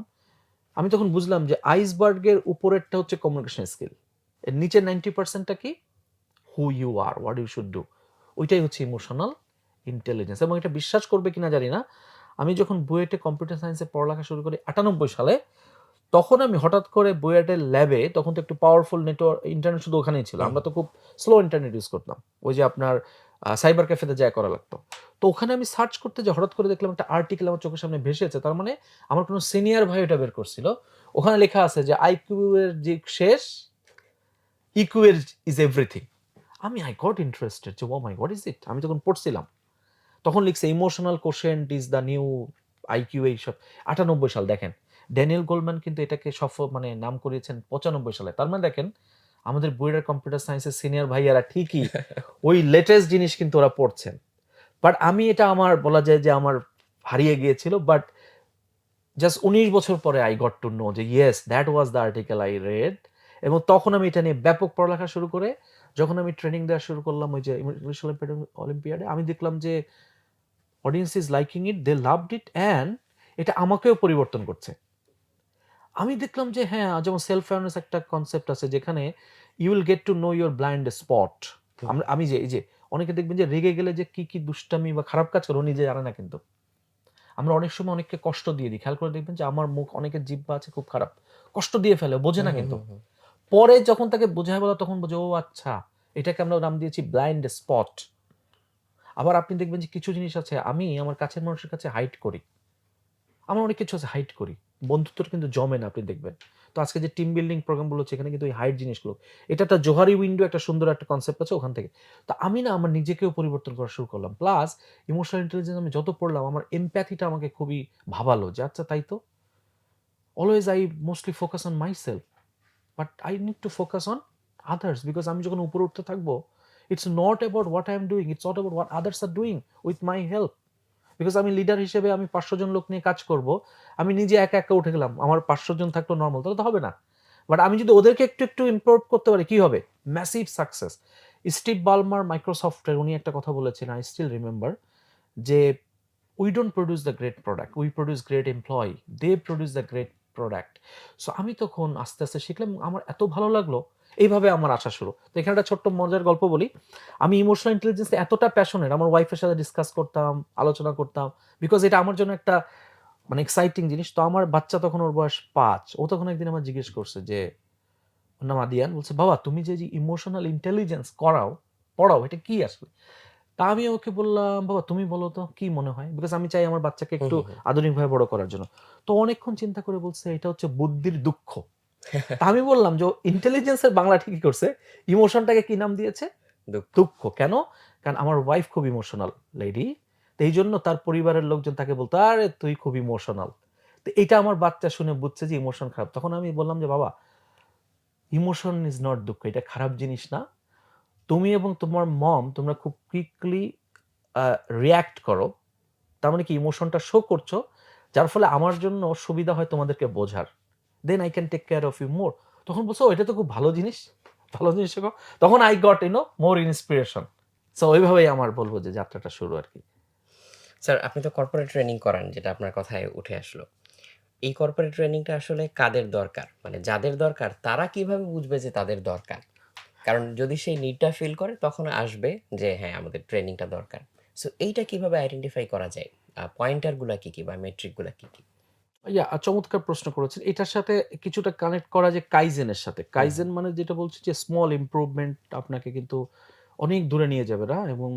আমি তখন বুঝলাম যে আইসবার্গের উপরেরটা হচ্ছে কমিউনিকেশন স্কিল। এর নিচের 90% টা কি? Who you are, what you should do. ওইটাই হচ্ছে ইমোশনাল ইন্টেলিজেন্স এবং এটা বিশ্বাস করবে কিনা জানি না। আমি যখন বুয়েটে কম্পিউটার সায়েন্সে পড়ালেখা শুরু করি ৯৮ সালে, তখন আমি হঠাৎ করে বুয়েটের ল্যাবে, তখন তো একটু পাওয়ারফুল নেটওয়ার্ক, ইন্টারনেট শুধু ওখানেই ছিল, আমরা তো খুব স্লো ইন্টারনেট ইউজ করতাম, ওই যে আপনার সাইবার ক্যাফেতে যায় করা লাগতো। তো ওখানে আমি সার্চ করতে যে হঠাৎ করে দেখলাম একটা আর্টিকেল আমার চোখের সামনে ভেসেছে, তার মানে আমার কোনো সিনিয়র ভাই ওটা বের করছিল। ওখানে লেখা আছে যে আইকিউ এর যে শেষ, ইকিউ এর ইজ এভরিথিং। আমি আই গট ইন্টারেস্টেড যে ও মাই হোয়াট ইজ ইট। আমি যখন পড়ছিলাম তখন লিখছে emotional quotient is the new IQ, এইসব 98 সাল। দেখেন ড্যানিয়েল গোল্ডম্যান কিন্তু এটাকে মানে নাম করিয়েছেন 95 সালে। তার মানে দেখেন আমাদের বইয়ের কম্পিউটার সায়েন্সের সিনিয়র ভাইয়ারা ঠিকই ওই লেটেস্ট জিনিস কিন্তু ওরা পড়ছেন। বাট আমি এটা আমার বলা যায় যে আমার হারিয়ে গিয়েছিল। বাট জাস্ট 19 বছর পরে আই গট টু নো যে yes that was the article I red. এবং তখন আমি এটা নিয়ে ব্যাপক পড়ালেখা শুরু করে যখন আমি ট্রেনিং দেওয়া শুরু করলাম ওই যে ইংলিশ অলিম্পিয়াডে, আমি দেখলাম যে audience is liking it, they loved it, and এটা আমাকেও পরিবর্তন করছে। আমি দেখলাম যে হ্যাঁ, যেমন সেলফ অ্যাওয়ারনেস একটা কনসেপ্ট আছে যেখানে you will get to know your blind spot. আমি যে এই যে অনেকে দেখবেন যে রেগে গেলে যে কি কি দুষ্টামি বা খারাপ কাজ করে ও নিজে জানে না, কিন্তু আমরা অনেক সময় অনেককে কষ্ট দিয়ে দিই। খেয়াল করে দেখবেন যে আমার মুখ, অনেকের জিহ্বা আছে খুব খারাপ, কষ্ট দিয়ে ফেলে, বোঝে না কিন্তু। পরে যখন তাকে বোঝায় বলা তখন বোঝে ও আচ্ছা, এটাকে আমরা নাম দিয়েছি ব্লাইন্ড স্পট। আবার আপনি দেখবেন যে কিছু জিনিস আছে আমি আমার কাছের মানুষের কাছে হাইড করি, আমার অনেক কিছু আছে হাইড করি, বন্ধুত্বটা কিন্তু জমে না, আপনি দেখবেন। তো আজকে যে টিম বিল্ডিং প্রোগ্রামগুলো হচ্ছে এখানে কিন্তু ওই হাইড জিনিসগুলো, এটা একটা জোহারি উইন্ডো, একটা সুন্দর একটা কনসেপ্ট আছে ওখান থেকে। তো আমি না আমার নিজেকেও পরিবর্তন করা শুরু করলাম। প্লাস ইমোশনাল ইন্টেলিজেন্স আমি যত পড়লাম আমার এমপ্যাথিটা আমাকে খুবই ভাবালো যে আচ্ছা তাই তো, always I mostly focus on my self, but I need to focus on others, because আমি যখন উপরে উঠতে থাকবো it's not about what I am doing, it's not about what others are doing with my help. Because আমি leader হিসেবে আমি 500 জন লোক নিয়ে কাজ করব, আমি নিজে একা একা উঠে গেলাম, আমার 500 জন থাকলো নর্মাল, তাহলে তো হবে না। বাট আমি যদি ওদেরকে একটু একটু ইমপ্রুভ করতে পারি কি হবে, ম্যাসিভ সাকসেস। স্টিভ বালমার মাইক্রোসফটের উনি একটা কথা বলেছেন, আই স্টিল রিমেম্বার, যে we don't produce the great product, we produce great employee, they produce the great product. So আমি তখন আস্তে আস্তে শিখলাম, আমার এত ভালো লাগলো, এইভাবে আমার আসা শুরু। তো এখানে একটা ছোট্ট মজার গল্প বলি। আমি ইমোশনাল ইন্টেলিজেন্স এতটা প্যাশনেট, আমার ওয়াইফের সাথে ডিসকাস করতাম, আলোচনা করতাম, বিকজ এটা আমার জন্য একটা মানে এক্সাইটিং জিনিস। তো আমার বাচ্চা তখন, ওর বয়স 5, ও তখন একদিন আমার জিজ্ঞেস করছে যে, ওর নাম আদিয়ান, বলছে বাবা তুমি যে ইমোশনাল ইন্টেলিজেন্স পড়াও এটা কি আসলে? তা আমি ওকে বললাম বাবা তুমি বলো তো কি মনে হয়, বিকজ আমি চাই আমার বাচ্চাকে একটু আধুনিকভাবে বড় করার জন্য। তো অনেকক্ষণ চিন্তা করে বলছে এটা হচ্ছে বুদ্ধির দুঃখ। তা আমি বললাম যে ইন্টেলিজেন্সের বাংলা ঠিকই করছে, ইমোশনটাকে কি নাম দিয়েছে? দুঃখ। কেন? কারণ আমার ওয়াইফ খুব ইমোশনাল লেডি, তো এই জন্য তার পরিবারের লোকজন তাকে বলতো আরে তুই খুব ইমোশনাল। তো এটা আমার বাচ্চা শুনে বুঝছে যে ইমোশন খারাপ। তখন আমি বললাম যে বাবা ইমোশন ইজ নট দুঃখ, এটা খারাপ জিনিস না। তুমি এবং তোমার মম তোমরা খুব কুইকলি রিঅ্যাক্ট করো, তার মানে কি ইমোশনটা শো করছো, যার ফলে আমার জন্য সুবিধা হয় তোমাদেরকে বোঝার, then I can take care of you more. তখন বলছো এটা তো খুব ভালো জিনিস, ভালো জিনিস শেখো। তখন I got more inspiration. So ওইভাবেই আমার বলবো যে যাত্রাটা শুরু আর কি। স্যার আপনি তো কর্পোরেট ট্রেনিং করান, যেটা আপনার কথায় উঠে আসলো। এই কর্পোরেট ট্রেনিংটা আসলে কাদের দরকার? মানে যাদের দরকার তারা কিভাবে বুঝবে যে তাদের দরকার? কারণ যদি সেই নিডটা ফিল করে তখন আসবে যে হ্যাঁ, আমাদের ট্রেনিংটা দরকার। সো এইটা কিভাবে আইডেন্টিফাই করা যায়? পয়েন্টার গুলা কি, কি বা মেট্রিক গুলা কি, কি? চমৎকার প্রশ্ন করেছেন। এটার সাথে কিছুটা কানেক্ট করা যে কাইজেনের সাথে। হুম, কাইজেন মানে যেটা বলছি যে স্মল ইমপ্রুভমেন্ট আপনাকে কিন্তু অনেক দূরে নিয়ে যাবে না। এবং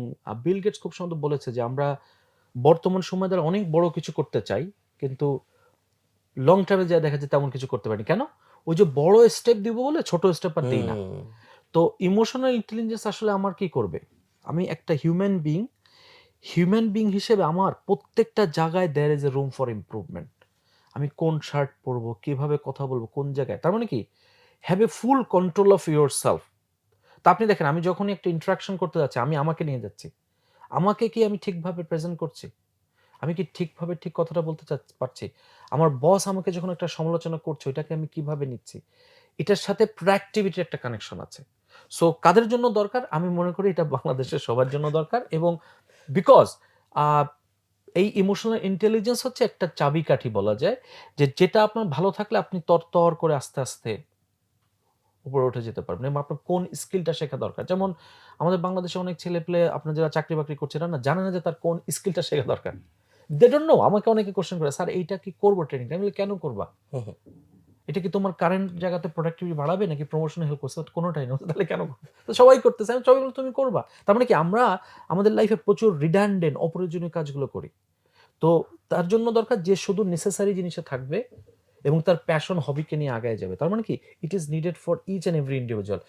বিল গেটস খুব সুন্দর বলেছে যে আমরা বর্তমান সময়ে দ্বারা অনেক বড় কিছু করতে চাই, কিন্তু লং টার্মে যা দেখা যায় তেমন কিছু করতে পারিনি। কেন? ওই যে বড় স্টেপ দিব বলে ছোট স্টেপ আর দেই না। হুম, তো ইমোশনাল ইন্টেলিজেন্স আসলে আমার কি করবে? আমি একটা হিউম্যান বিং হিসেবে আমার প্রত্যেকটা জায়গায় there is a room for improvement. আমি কোন শার্ট পরবো, কিভাবে কথা বলবো, কোন জায়গায়। তার মানে কি? Have a full control of yourself. তো আপনি দেখেন আমি যখনই একটা ইন্টারেকশন করতে যাচ্ছি, আমি আমাকে নিয়ে যাচ্ছি। আমাকে কি আমি ঠিকভাবে প্রেজেন্ট করছি? আমি কি ঠিকভাবে ঠিক কথাটা বলতে পারছি? আমার বস আমাকে যখন একটা সমালোচনা করছে, ওইটাকে আমি কিভাবে নিচ্ছি? এটার সাথে প্রোঅ্যাক্টিভিটির একটা কানেকশন আছে। সো কাদের জন্য দরকার? আমি মনে করি এটা বাংলাদেশের সবার জন্য দরকার। এবং বিকজ আ এই ইমোশনাল ইন্টেলিজেন্স হচ্ছে একটা চাবিকাঠি বলা যায়, যে যেটা আপনার ভালো থাকলে আপনি তরতর করে আস্তে, আস্তে উপরে উঠে যেতে পারবেন। এবং আপনার কোন স্কিলটা শেখা দরকার। যেমন আমাদের বাংলাদেশে অনেক ছেলেপেলে আপনার যারা চাকরি-বাকরি করছে এরা না জানে না যে তার কোন স্কিলটা শেখা দরকার। they don't know। আমাকে অনেকে কোয়েশ্চেন করে, "স্যার এইটা কি করব ট্রেনিংটা?" আমি বলি, "কেন করবা?" হুম, হুম। এটা কি তোমার কারেন্ট জায়গাতে প্রোডাক্টিভিটি বাড়াবে নাকি প্রমোশনে হেল্প করছে? কোনোটাই না। তাহলে কেন করবে? তো সবাই করতেছে, আমি সবাই বলে তুমি করবা। তার মানে কি আমরা আমাদের লাইফে প্রচুর রিডান্ডেন্ট অপ্রয়োজনীয় কাজগুলো করি। তো তার জন্য দরকার যে শুধু নেসেসারি জিনিসে থাকবে এবং তার প্যাশন হবিকে নিয়ে আগায় যাবে। তার মানে কি it is needed for each and every individual.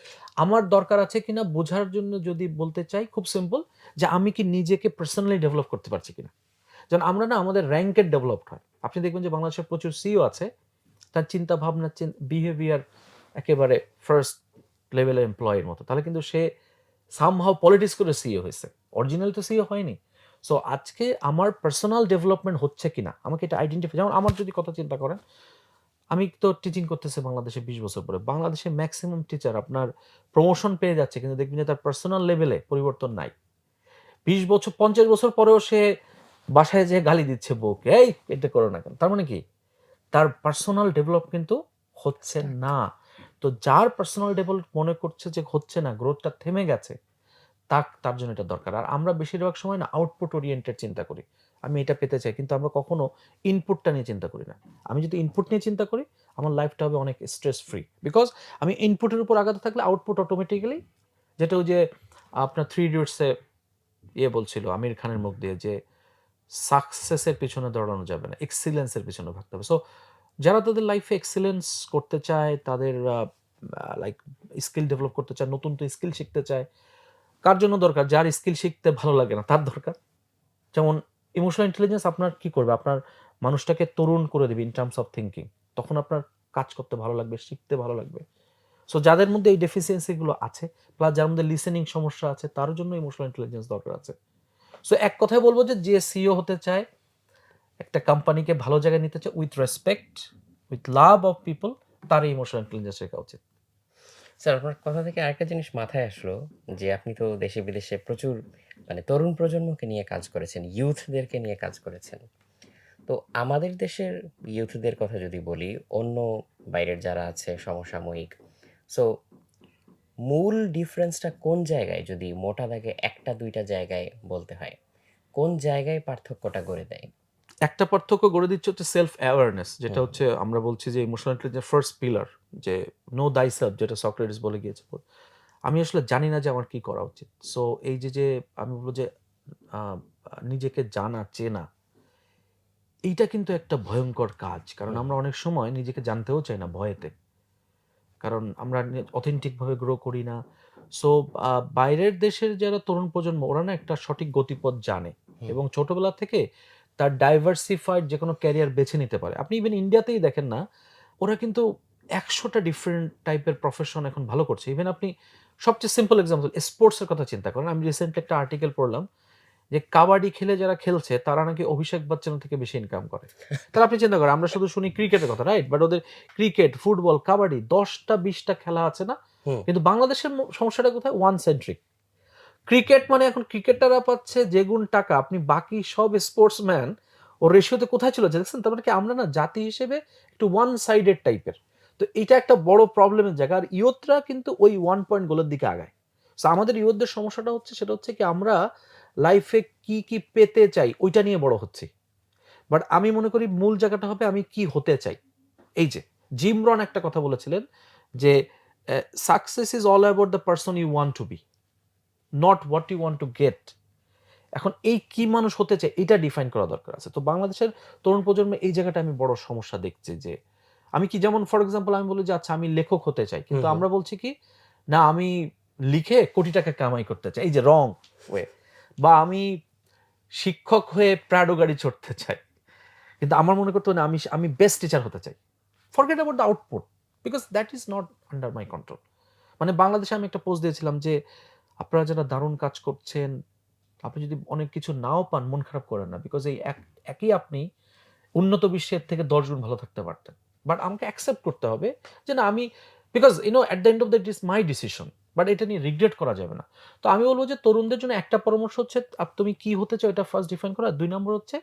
আমার দরকার আছে কিনা বোঝার জন্য যদি বলতে চাই, খুব সিম্পল, যে আমি কি নিজেকে পার্সোনালি ডেভেলপ করতে পারছি কিনা। যেমন আমরা না আমাদের র্যাঙ্কের ডেভেলপড হয়। আপনি দেখবেন যে বাংলাদেশের প্রচুর সিইও আছে, তার চিন্তা ভাবনা বিহেভিয়ার একেবারে ফার্স্ট লেভেলের এমপ্লয়ের মতো। তাহলে কিন্তু সে সামহাউ পলিটিক্স করে সিইও হয়েছে, অরিজিনাল তো সিইও হয়নি। সো আজকে আমার পার্সোনাল ডেভেলপমেন্ট হচ্ছে কিনা আমাকে এটা আইডেন্টিফাই, যেমন আমার যদি কথা চিন্তা করেন, আমি তো টিচিং করতেছি বাংলাদেশে 20 বছর পরে। বাংলাদেশে ম্যাক্সিমাম টিচার আপনার প্রমোশন পেয়ে যাচ্ছে কিন্তু দেখবেন যে তার পার্সোনাল লেভেলে পরিবর্তন নাই। 20 বছর 50 বছর পরেও সে বাসায় যেয়ে গালি দিচ্ছে বউকে, এই এটা করো না কেন। তার মানে কি তার পার্সোনাল ডেভেলপ কিন্তু হচ্ছে না। তো যার পার্সোনাল ডেভেলপ মনে করছে যে হচ্ছে না, গ্রোথটা থেমে গেছে, তার জন্য এটা দরকার। আর আমরা বেশিরভাগ সময় না আউটপুট ওরিয়েন্টেড চিন্তা করি, আমি এটা পেতে চাই, কিন্তু আমরা কখনো ইনপুটটা নিয়ে চিন্তা করি না। আমি যদি ইনপুট নিয়ে চিন্তা করি আমার লাইফটা হবে অনেক স্ট্রেস ফ্রি, বিকজ আমি ইনপুটের উপর আগাতে থাকলে আউটপুট অটোমেটিক্যালি, যেটা ওই যে আপনার 3 ইডিয়টসে বলছিল আমির খানের মুখ দিয়ে, যে সাকসেসের পিছনে দৌড়ানো যাবে না, এক্সিলেন্সের পিছনে ভাগতে হবে। সো যারা তাদের লাইফে এক্সিলেন্স করতে চায়, তাদের লাইক স্কিল ডেভেলপ করতে চায়, নতুন তো স্কিল শিখতে চায়, কার জন্য দরকার? যার স্কিল শিখতে ভালো লাগে না তার দরকার। যেমন ইমোশনাল ইন্টেলিজেন্স আপনার কি করবে? আপনার মানুষটাকে তরুণ করে দেবে ইন টার্মস অফ থিংকিং। তখন আপনার কাজ করতে ভালো লাগবে, শিখতে ভালো লাগবে। সো যাদের মধ্যে এই ডেফিসিয়েন্সি গুলো আছে, প্লাস যার মধ্যে লিসেনিং সমস্যা আছে, তার জন্য ইমোশনাল ইন্টেলিজেন্স দরকার আছে। সো এক কথায় বলবো যে সিইও হতে চায়, একটা কোম্পানিকে ভালো জায়গায় নিতে চায় with respect, with love of people, তার ইমোশনাল ইন্টেলিজেন্স শেখা উচিত। স্যার আপনার কথা থেকে আরেকটা জিনিস মাথায় আসলো যে আপনি তো দেশে বিদেশে প্রচুর মানে তরুণ প্রজন্মকে নিয়ে কাজ করেছেন, ইউথদেরকে নিয়ে কাজ করেছেন। তো আমাদের দেশের ইউথদের কথা যদি বলি, অন্য বাইরের যারা আছে সমসাময়িক, সো মূল ডিফারেন্সটা কোন জায়গায় যদি মোটা দাগে ১টা ২টা জায়গায় বলতে হয়, কোন জায়গায় পার্থক্যটা গড়ে দেয়? একটা পার্থক্য গড়ে দিচ্ছে হচ্ছে সেলফ অ্যাওয়ারনেস, যেটা হুম, হচ্ছে আমরা বলছি যে ইমোশনাল ইন্টেলিজেন্স ফার্স্ট পিলার, যে নো দাই সেলফ, যেটা সক্রেটিস বলে গিয়েছে। আমি আসলে জানি না যে আমার কি করা উচিত। সো এই যে আমি বলবো যে আহ, নিজেকে জানা চেনা, এইটা কিন্তু একটা ভয়ঙ্কর কাজ। কারণ হুম, আমরা অনেক সময় নিজেকে জানতেও চাই না ভয়েতে, কারণ আমরা অথেন্টিক ভাবে গ্রো করি না। সো বাইরের দেশের যারা তরুণ প্রজন্ম, ওরা না একটা সঠিক গতিপথ জানে হুম, এবং ছোটবেলা থেকে তার ডাইভার্সিফাইড যে কোনো ক্যারিয়ার বেছে নিতে পারে। আপনি ইভেন ইন্ডিয়াতেই দেখেন না, ওরা কিন্তু 100টা ডিফারেন্ট টাইপের প্রফেশন এখন ভালো করছে। ইভেন আপনি সবচেয়ে সিম্পল এক্সাম্পল স্পোর্টসের কথা চিন্তা করেন। আমি রিসেন্টলি একটা আর্টিকেল পড়লাম যে কাবাডি খেলে যারা খেলছে তারা নাকি অভিষেক বচ্চনের থেকে বেশি ইনকাম করে। তাহলে আপনি চিন্তা করেন, আমরা শুধু শুনি ক্রিকেটের কথা, রাইট? বাট ওদের ক্রিকেট, ফুটবল, কাবাডি 10টা 20টা খেলা আছে না? হুম। কিন্তু বাংলাদেশের সমস্যাটা কোথায়? One centric. ক্রিকেট মানে এখন ক্রিকেটাররা পাচ্ছে যেগুণ টাকা, আপনি বাকি সব স্পোর্টসম্যান ও রেশিওতে কোথায় চলে যাচ্ছে দেখছেন? তার মানে কি আমরা না জাতি হিসেবে একটু ওয়ান সাইডেড টাইপের। তো এটা একটা বড় প্রবলেমের জায়গা। আর ইয়ুথরা কিন্তু ওই 1 পয়েন্ট গোলের দিকে আগায়। সো আমাদের ইয়ুথদের সমস্যাটা হচ্ছে, সেটা হচ্ছে কি আমরা লাইফে কি পেতে চাই ওইটা নিয়ে বড় হচ্ছি। বাট আমি মনে করি মূল জায়গাটা হবে আমি কি হতে চাই। এই যে জিম রন একটা কথা বলেছিলেন যে success is all about the person you want to be, not what you want to get. এখন এই কি মানুষ হতে চায় এটা ডিফাইন করা দরকার আছে। তো বাংলাদেশের তরুণ প্রজন্মে এই জায়গাটা আমি বড় সমস্যা দেখছি, যে আমি কি, যেমন ফর এক্সাম্পল আমি বলি যে আচ্ছা আমি লেখক হতে চাই, হুম, কিন্তু হুম। আমরা বলছি কি না আমি লিখে কোটি টাকা কামাই করতে চাই, এই যে রং ওয়ে। বা আমি শিক্ষক হয়ে প্রাডো গাড়ি চড়তে চাই, কিন্তু আমার মনে করতে হবে না আমি আমি বেস্ট টিচার হতে চাই। Forget about the output, because that is not under my control. মানে বাংলাদেশে আমি একটা পোস্ট দিয়েছিলাম যে আপনারা যারা দারুণ কাজ করছেন, আপনি যদি অনেক কিছু নাও পান মন খারাপ করেন না, বিকজ এই একই আপনি উন্নত বিশ্বের থেকে 10 গুণ ভালো থাকতে পারতেন। বাট আমাকে অ্যাকসেপ্ট করতে হবে যে না আমি, because at the end of the it is my decision, but এটা নিয়ে রিগ্রেট করা যাবে না। তো আমি বলবো যে তরুণদের জন্য একটা পরামর্শ হচ্ছে তুমি কি হতে চাও এটা ফার্স্ট ডিফাইন করা। 2 নম্বর হচ্ছে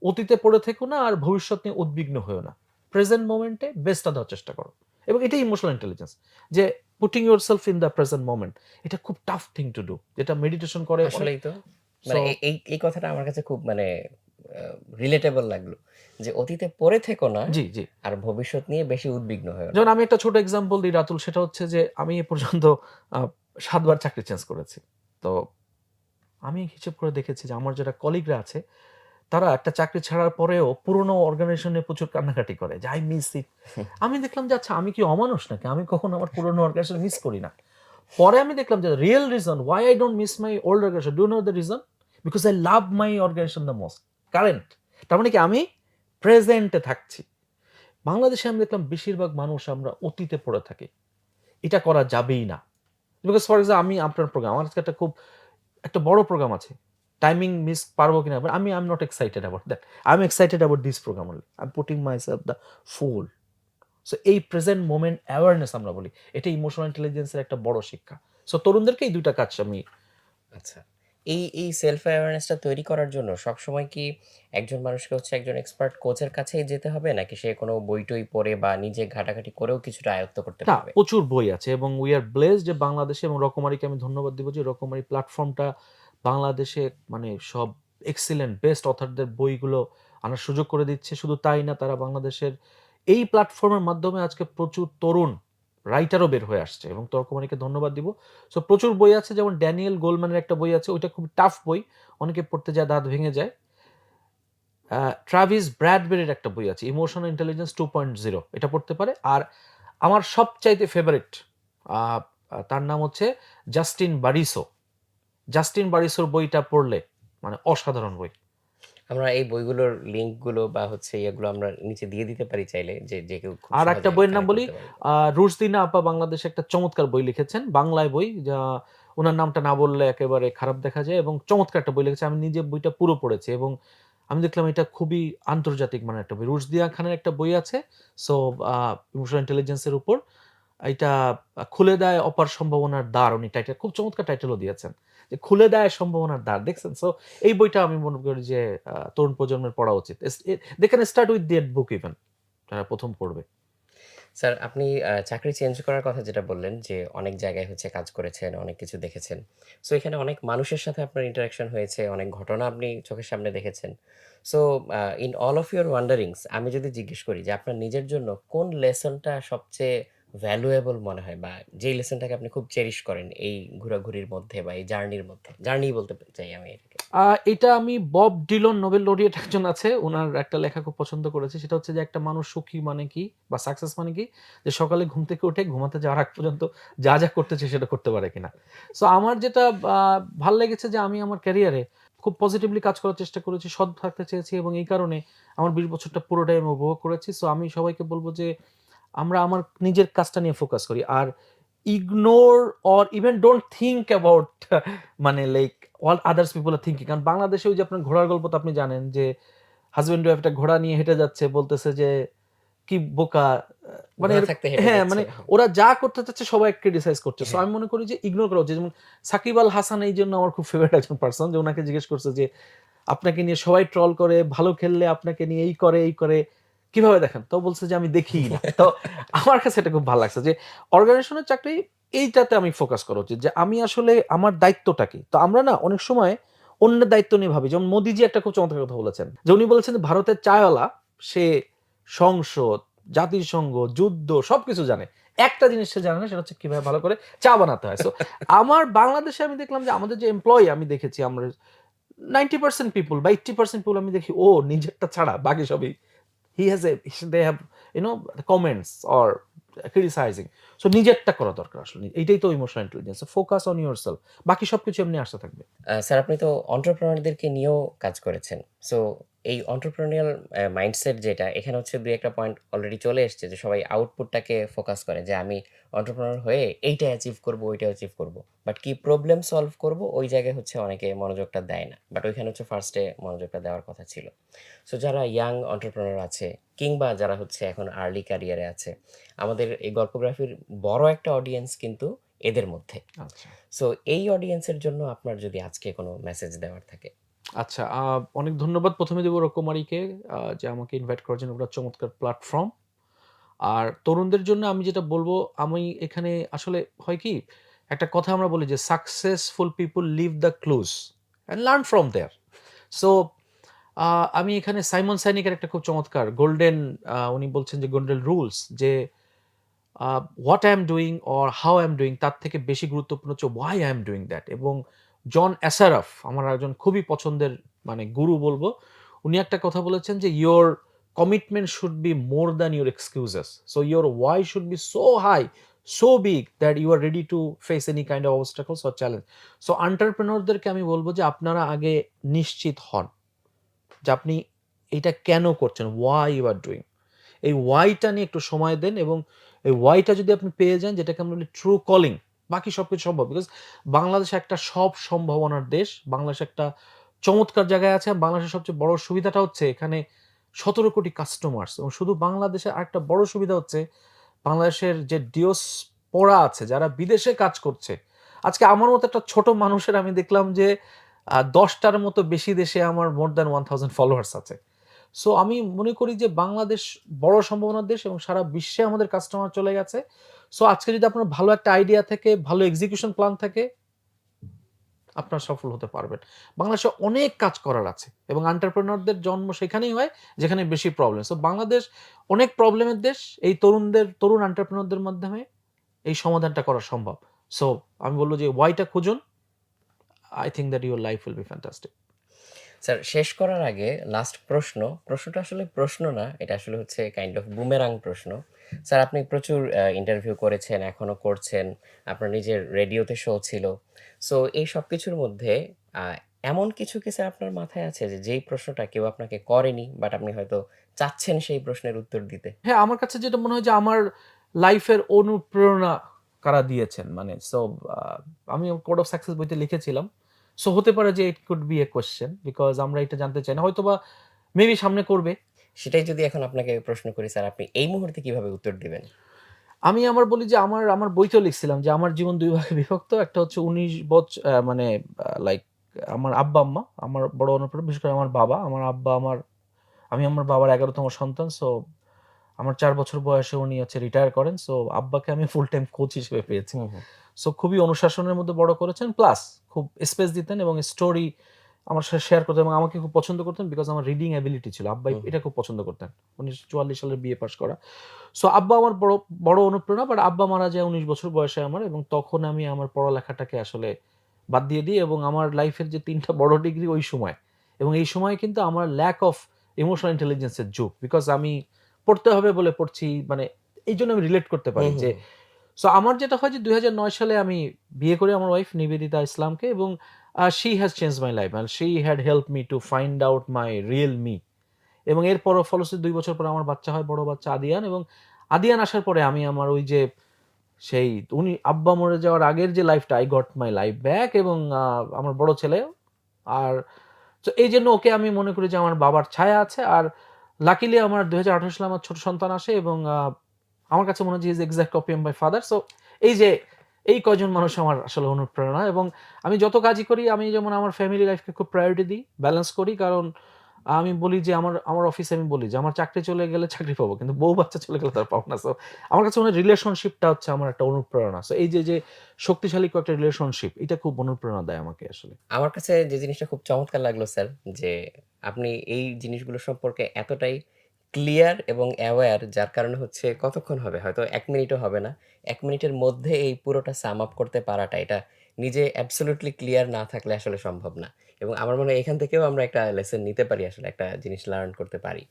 অতীতে পড়ে থেকো না আর ভবিষ্যৎ নিয়ে উদ্বিগ্ন হয়েও না। প্রেজেন্ট মোমেন্টে বেস্টটা দেওয়ার চেষ্টা করো। এবং এটাই ইমোশনাল ইন্টেলিজেন্স, যে putting your self in the present moment. এটা খুব টাফ থিং টু ডু, যেটা মেডিটেশন করে অনেক। আসলেই তো। সো মানে এই কথাটা আমার কাছে খুব মানে রিলেটেবল লাগলো যে অতীতে পড়ে থেকো না জি, জি। আর ভবিষ্যৎ নিয়ে বেশি উদ্বিগ্ন হয়েও না। যেমন আমি একটা ছোট এক্সাম্পল দিই রাতুল, সেটা হচ্ছে যে আমি এ পর্যন্ত আ ৭ বার চাকরি চেঞ্জ করেছি। তো আমি হিসেব করে দেখেছি যে আমার যারা কলিগরা আছে তারা একটা চাকরি ছাড়ার পরেও পুরনো অর্গানাইজেশন নিয়ে প্রচুর কান্নাকাটি করে যে, "I miss it." আমি দেখলাম যে আচ্ছা আমি কি অমানুষ নাকি? আমি কখনো আমার পুরনো অর্গানাইজেশন মিস করি না। পরে আমি দেখলাম যে Real reason why I don't miss my old organization. Do you know the reason? Because I love my organization the most. Current. তার মানে কি আমি প্রেজেন্টে থাকছি। বাংলাদেশে আমি দেখলাম বেশিরভাগ মানুষ আমরা অতীতে পড়ে থাকি। এটা করা যাবেই না। বিকজ ফর এক্সাম্পল আমি আপনার প্রোগ্রাম, আমার আজকে একটা বড় প্রোগ্রাম আছে। টাইমিং মিস পারবো কিনা? বাট আমি I am not excited about that. I am excited about this program only. I am putting myself the full. So এই প্রেজেন্ট মোমেন্ট অ্যাওয়ারনেস আমরা বলি। এটা ইমোশনাল ইন্টেলিজেন্স এর একটা বড় শিক্ষা। সো তরুণদেরকে এই ২ টা কাজ আমি আচ্ছা। এই সেলফ অ্যাওয়ারনেসটা তৈরি করার জন্য সবসময় কি একজন মানুষকে হচ্ছে একজন এক্সপার্ট কোচের কাছেই যেতে হবে? নাকি সে কোনো বই-টই পড়ে বা নিজে ঘাটাঘাটি করেও কিছুটা আয়ত্ত করতে না, পারবে? প্রচুর বই আছে এবং উই আর ব্লেসড যে বাংলাদেশে, এবং রকমারিকে আমি ধন্যবাদ দিব যে রকমারি প্ল্যাটফর্মটা বাংলাদেশে মানে সব এক্সিলেন্ট বেস্ট অথরদের বইগুলো আনার সুযোগ করে দিচ্ছে। শুধু তাই না, তারা বাংলাদেশের এই প্ল্যাটফর্মের মাধ্যমে আজকে প্রচুর তরুণ রাইটারও বের হয়ে আসছে এবং রকমারিকে ধন্যবাদ দিব। সো প্রচুর বই আছে, যেমন ড্যানিয়েল গোলম্যানের একটা বই আছে, ওইটা খুব টাফ বই। অনেকে পড়তে যায় দাঁত ভেঙে যায়। ট্রাভিস ব্র্যাডবেরির একটা বই আছে, ইমোশনাল ইন্টেলিজেন্স 2.0, এটা পড়তে পারে। আর আমার সবচাইতে ফেভারিট আ আ তার নাম হচ্ছে জাস্টিন বারিসো। জাস্টিন বারিসোর বইটা পড়লে মানে অসাধারণ বই। আমরা এই বইগুলোর লিঙ্কগুলো বা হচ্ছে ইয়েগুলো আমরা নিচে দিয়ে দিতে পারি চাইলে যে কেউ খুব আর একটা সহজে বইয়ের নাম কানেক্ট বলি, করতে পারবে। রুশদিনা আপা বাংলাদেশে একটা চমৎকার বই লিখেছেন। বাংলায় বই, যা উনার নামটা না বললে একেবারে খারাপ দেখা যায়, এবং চমৎকার একটা বই লিখেছে। আমি নিজে বইটা পুরো পড়েছি এবং আমি দেখলাম এটা খুবই আন্তর্জাতিক মানের একটা বই। রুশদিয়া খানের একটা বই আছে। সো আ ইমোশনাল ইন্টেলিজেন্স এর উপর। এইটা খুলে দেয় অপার সম্ভাবনার দ্বার, উনি টাইটেল খুব চমৎকার টাইটেলও দিয়েছেন। যে খুলে দেয় সম্ভাবনার দ্বার। দেখছেন? সো এই বইটা আমি মনে করি যে তরুণ প্রজন্মের পড়া উচিত। They can start with that book even, যারা ১ম পড়বে। স্যার আপনি চাকরি চেঞ্জ করার কথা যেটা বললেন যে অনেক জায়গায় হচ্ছে কাজ করেছেন, অনেক কিছু দেখেছেন। সো এখানে অনেক মানুষের সাথে আপনার ইন্টারেকশন হয়েছে, অনেক ঘটনা আপনি চোখের সামনে দেখেছেন। So in all of your wanderings আমি যদি জিজ্ঞেস করি যে আপনার নিজের জন্য কোন লেসনটা সবচেয়ে ভ্যালুয়েবল মনে হয় বা যেই লেসনটাকে আপনি খুব চেরিশ করেন এই ঘোরাঘুরির মধ্যে বা এই জার্নির মধ্যে? জার্নিই বলতে চাই আমি এটাকে। আ এটা আমি বব ডিলন, নোবেল লরিয়েট একজন আছে, উনার একটা লেখা খুব পছন্দ করেছি। সেটা হচ্ছে যে একটা মানুষ সুখী মানে কি বা সাকসেস মানে কি? যে সকালে ঘুম থেকে উঠে ঘুমাতে যাওয়ার আগ পর্যন্ত যা করতেছে সেটা করতে পারে কিনা। সো আমার যেটা আ ভাল লেগেছে যে আমি আমার ক্যারিয়ারে খুব পজিটিভলি কাজ করার চেষ্টা করেছি, সৎ থাকতে চেয়েছি এবং এই কারণে আমার ২০ বছরটা পুরোটাই আমি উপভোগ করেছি। সো আমি সবাইকে বলব যে আমরা আমার নিজের কাজটা নিয়ে ফোকাস করি। আর ignore or even don't think about মানে like all others people are thinking. কারণ বাংলাদেশে ওই যে আপনার ঘোড়ার গল্প তো আপনি জানেন যে হাসব্যান্ড ওয়াইফ একটা ঘোড়া নিয়ে হেঁটে যাচ্ছে, বলতেছে যে কি বোকা, মানে ঘোড়া থাকতে হেঁটে হ্যাঁ, যাচ্ছে। মানে ওরা যা করতে চাচ্ছে সবাই ক্রিটিসাইজ করছে। সো হ্যাঁ। আমি মনে করি যে ইগনোর করা উচিত। যেমন সাকিব আল হাসান এইজন্য আমার খুব ফেভারিট একজন পারসন, যে উনাকে জিজ্ঞেস করছে যে, "আপনাকে নিয়ে সবাই ট্রল করে, ভালো খেললে আপনাকে নিয়ে এই করে, এই করে। কিভাবে দেখেন?" তো বলছে যে, "আমি দেখিই না।" তো আমার কাছে এটা খুব ভাল লাগছে যে অর্গানাইজেশনের চাকরি এইটাতে আমি ফোকাস করা উচিত। যে আমি আসলে আমার দায়িত্বটা কি? তো আমরা না অনেক সময় অন্যের দায়িত্ব নিয়ে ভাবি। যেমন মোদিজি একটা খুব চমৎকার কথা বলেছেন। যে উনি বলেছেন যে ভারতের চায়ওয়ালা সে সংসদ, জাতিসংঘ, যুদ্ধ সবকিছু জানে। একটা জিনিস সে জানে না, সেটা হচ্ছে কিভাবে ভালো করে চা বানাতে হয়। সো আমার বাংলাদেশে আমি দেখলাম যে আমাদের যে এমপ্লয়ি আমি দেখেছি, আমরা 90% পিপল বা 80% পিপল আমি দেখি ও নিজেরটা ছাড়া বাকি সবই he has a they have comments or criticizing. So নিজেরটা করা দরকার আসলে। এইটাই তো emotional intelligence. So focus on yourself. বাকি সবকিছু এমনি আসতে থাকবে। স্যার আপনি তো এন্টারপ্রেনারদেরকে নিয়েও কাজ করেছেন। সো এই এন্টারপ্রেনিউরিয়াল মাইন্ডসেট যেটা এখানে হচ্ছে ২-১ টা পয়েন্ট অলরেডি চলে এসছে যে সবাই আউটপুটটাকে ফোকাস করে যে আমি এন্টারপ্রেনার হয়ে এইটা অ্যাচিভ করব, ওইটা অ্যাচিভ করব। বাট কি প্রবলেম সলভ করব ওই জায়গায় হচ্ছে অনেকে মনোযোগটা দেয় না। বাট ওইখানে হচ্ছে ফার্স্ট এ মনোযোগটা দেওয়ার কথা ছিল। সো যারা ইয়াং এন্টারপ্রেনার আছে কিংবা যারা হচ্ছে এখন আর্লি ক্যারিয়ারে আছে, আমাদের এই গল্পগ্রাফির বড় একটা অডিয়েন্স কিন্তু এদের মধ্যে। আচ্ছা। সো এই অডিয়েন্সের জন্য আপনার যদি আজকে কোনো মেসেজ দেওয়ার থাকে? আচ্ছা, অনেক ধন্যবাদ ১ম এ দেব রকমারিকে, যে আমাকে ইনভাইট করার জন্য। ওটা চমৎকার প্ল্যাটফর্ম। আর তরুণদের জন্য আমি যেটা বলব, আমি এখানে আসলে হয় কি, একটা কথা আমরা বলি যে successful people leave the clues and learn from there. So আমি এখানে সাইমন সাইনিকের একটা খুব চমৎকার গোল্ডেন উনি বলছেন যে গোল্ডেন রুলস যে what I am doing or how I am doing তার থেকে বেশি গুরুত্বপূর্ণ হচ্ছে why I am doing that. এবং জন অ্যাসারফ আমার একজন খুবই পছন্দের মানে গুরু বলবো। উনি একটা কথা বলেছেন যে your commitment should be more than your excuses. So your why should be so high, so big that you are ready to face any kind of obstacles or challenge. So এন্টারপ্রেনিউরদেরকে আমি বলব যে আপনারা আগে নিশ্চিত হন যে আপনি এটা কেন করছেন, ওয়াই ইউ আর ডুইং। এই ওয়াইটা নিয়ে একটু সময় দেন এবং এই ওয়াইটা যদি আপনি পেয়ে যান যেটাকে আমরা বলি ট্রু কলিং, বাকি সবকিছু সম্ভব। বিকজ বাংলাদেশ একটা সব সম্ভাবনার দেশ। বাংলাদেশ একটা চমৎকার জায়গায় আছে। বাংলাদেশের সবচেয়ে বড় সুবিধাটা হচ্ছে এখানে ১৭ কোটি কাস্টমার্স এবং শুধু বাংলাদেশের আরেকটা বড় সুবিধা হচ্ছে বাংলাদেশের যে ডিওসপোরা আছে যারা বিদেশে কাজ করছে। আজকে আমার মতো একটা ছোট মানুষের আমি দেখলাম যে ১০টার মতো বেশি দেশে আমার মোর দ্যান 1000 ফলোয়ার্স আছে। সো আমি মনে করি যে বাংলাদেশ বড় সম্ভাবনার দেশ এবং সারা বিশ্বে আমাদের কাস্টমার চলে গেছে। সো আজকে যদি আপনার ভালো একটা আইডিয়া থাকে, ভালো এক্সিকিউশন প্ল্যান থাকে, আপনারা সফল হতে পারবেন। বাংলাদেশে অনেক কাজ করার আছে এবং এন্টারপ্রেনিউরদের জন্ম সেখানেই হয় যেখানে বেশি প্রবলেম। সো বাংলাদেশ অনেক প্রবলেমের দেশ। এই তরুণ এন্টারপ্রেনিউরদের মাধ্যমে এই সমাধানটা করা সম্ভব। সো আমি বলব যে ওয়াইটা খুঁজুন। I think that your life will be fantastic. Sir শেষ করার আগে লাস্ট প্রশ্নটা আসলে প্রশ্ন না, এটা আসলে হচ্ছে কাইন্ড অফ বুমেরাং প্রশ্ন। স্যার আপনি প্রচুর ইন্টারভিউ করেছেন, এখনো করছেন, আপনার নিজের রেডিওতে শো ছিল। সো এই সবকিছুর মধ্যে এমন কিছু কি স্যার আপনার মাথায় আছে যে যেই প্রশ্নটা কেউ আপনাকে করেনি বাট আপনি হয়তো চাচ্ছেন সেই প্রশ্নের উত্তর দিতে? হ্যাঁ, আমার কাছে যেটা মনে হয় যে আমার লাইফের অনুপ্রেরণা কারা দিয়েছেন। মানে সো আ আমি কোড অফ সাকসেস বইতে লিখেছিলাম। সো হতে পারে যে it could B a question because আমরা এটা জানতে চাই না। হয়তোবা মেবি সামনে করবে। সেটাই যদি এখন আপনাকে প্রশ্ন করি স্যার, আপনি এই মুহূর্তে কিভাবে উত্তর দিবেন? আমি আমার বলি যে আমার বইতেও লিখছিলাম যে আমার জীবন ২ ভাগে বিভক্ত। একটা হচ্ছে ১৯ মানে লাইক আমার আব্বা-আম্মা, আমার বড় অনুপ্রেরণা বিশেষ করে আমার বাবা। আমি আমার বাবার ১১তম সন্তান। সো আমার ৪ বছর বয়সে উনি হচ্ছে রিটায়ার করেন। সো আব্বাকে আমি ফুল টাইম কোচ হিসেবে পেয়েছি। হুম, হুম। সো খুবই অনুশাসনের মধ্যে বড় করেছেন। প্লাস খুব স্পেস দিতেন এবং স্টোরি আমার সাথে শেয়ার করতেন এবং আমাকে খুব পছন্দ করতেন বিকজ আমার রিডিং এবিলিটি ছিল। আব্বা হুম, হুম। এটা খুব পছন্দ করতেন। ১৯৪৪ সালে বিএ পাস করা। সো আব্বা আমার বড় অনুপ্রেরণা। বাট আব্বা মারা যায় ১৯ বছর বয়সে আমার এবং তখন আমি আমার পড়ালেখাটাকে আসলে বাদ দিয়ে দিই এবং আমার লাইফের যে ৩ টা বড় ডিগ্রি ওই সময়। এবং এই সময়ে কিন্তু আমার ল্যাক অফ ইমোশনাল ইন্টেলিজেন্স এর যুগ। বিকজ আমি পড়তে হবে বলে পড়ছি। মানে এইজন্য আমি রিলেট করতে হুম, পারি হুম, যে হুম। সো আমার যেটা হয় যে ২০০৯ সালে আমি বিয়ে করি আমার ওয়াইফ নিবেদিতা ইসলামকে এবং she has changed my life and she had helped me two find out my Real me. এবং এর ফলশ্রুতিতে ২ বছর পরে আমার বাচ্চা হয়, বড় বাচ্চা আদিয়ান এবং আদিয়ান আসার পরে আমি আমার ওই যে সেই উনি আব্বা মরে যাওয়ার আগের যে লাইফটা I got my life back এবং আমার বড় ছেলে আর তো এইজন্য ওকে আমি মনে করি যে আমার বাবার ছায়া আছে। আর লাকিলি আমার ২০১৮ সালে আমার ছোট সন্তান আসে এবং আমার কাছে মনে হয় যে he is exact copy of my father. So এই যে এই কয়জন মানুষ আমার আসলে অনুপ্রেরণা এবং আমি যত কাজই করি আমি যেমন আমার ফ্যামিলি লাইফকে খুব প্রায়োরিটি দিই, ব্যালেন্স করি। কারণ আমি বলি যে আমার অফিসে আমি বলি যে আমার চাকরি চলে গেলে চাকরি পাবো। কিন্তু বউ বাচ্চা চলে গেলে তার পাবো না। সো আমার কাছে মনে হয় রিলেশনশিপটা হচ্ছে আমার একটা অনুপ্রেরণা। সো এই যে শক্তিশালী কয়েকটা রিলেশনশিপ এটা খুব অনুপ্রেরণা দেয় আমাকে আসলে। আমার কাছে যে জিনিসটা খুব চমৎকার লাগলো স্যার, যে আপনি এই জিনিসগুলো সম্পর্কে এতটাই ক্লিয়ার এবং অ্যাওয়্যার, যার কারণে হচ্ছে কতক্ষণ হবে? হয়তো ১ মিনিটও হবে না। ১ মিনিটের মধ্যে এই পুরোটা সাম আপ করতে পারাটা, এটা নিজে অ্যাবসোলিউটলি ক্লিয়ার না থাকলে আসলে সম্ভব না। এবং আমার মনে হয় এখান থেকেও আমরা একটা লেসন নিতে পারি, আসলে একটা জিনিস লার্ন করতে পারি।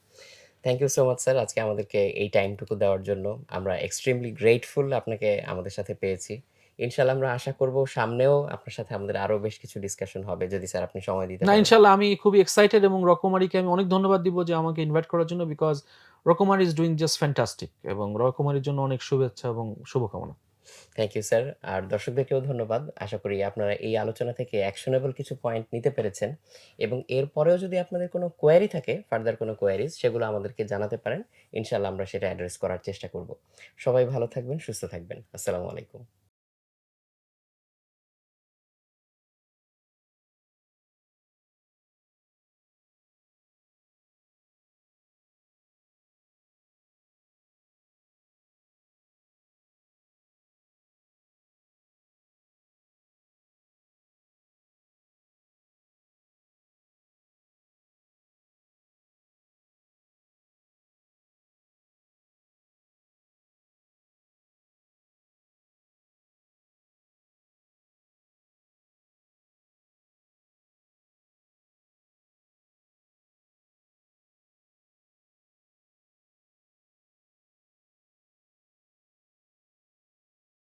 Thank you so much sir, আজকে আমাদেরকে এই টাইমটুকু দেওয়ার জন্য। আমরা এক্সট্রিমলি গ্রেটফুল আপনাকে আমাদের সাথে পেয়েছি। ইনশাআল্লাহ আমরা আশা করব সামনেও আপনার সাথে আমাদের আরো বেশ কিছু ডিসকাশন হবে, যদি স্যার আপনি সময় দিতে না পারেন। ইনশাআল্লাহ আমি খুবই এক্সাইটেড এবং রকমারিকে আমি অনেক ধন্যবাদ দিব যে আমাকে ইনভাইট করার জন্য বিকজ রকমারি ইজ ডুইং জাস্ট ফ্যান্টাস্টিক এবং রকমারির জন্য অনেক শুভেচ্ছা এবং শুভকামনা। Thank you sir. আর দর্শকদেরকেও ধন্যবাদ। আশা করি আপনারা এই আলোচনা থেকে অ্যাকশনেবল কিছু পয়েন্ট নিতে পেরেছেন এবং এরপরেও যদি আপনাদের কোনো কোয়েরি থাকে, ফার্দার কোনো কোয়েরিজ, সেগুলো আমাদেরকে জানাতে পারেন। ইনশাআল্লাহ আমরা সেটা অ্যাড্রেস করার চেষ্টা করব। সবাই ভালো থাকবেন, সুস্থ থাকবেন। আসসালামু আলাইকুম।